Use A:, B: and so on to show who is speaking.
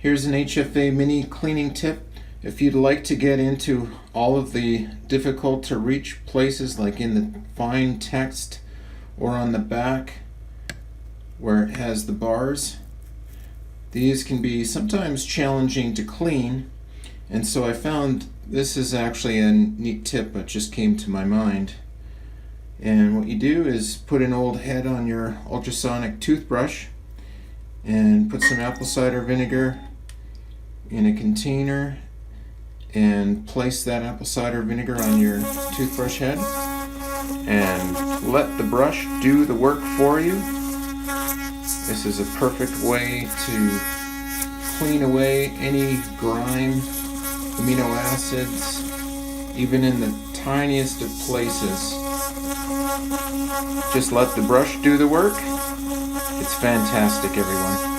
A: Here's an HFA Mini cleaning tip. If you'd like to get into all of the difficult to reach places like in the fine text or on the back where it has the bars, these can be sometimes challenging to clean, and so I found this is actually a neat tip that just came to my mind. And what you do is put an old head on your ultrasonic toothbrush and put some apple cider vinegar in a container and place that apple cider vinegar on your toothbrush head and let the brush do the work for you. This is a perfect way to clean away any grime, amino acids, even in the tiniest of places. Just let the brush do the work. It's fantastic, everyone.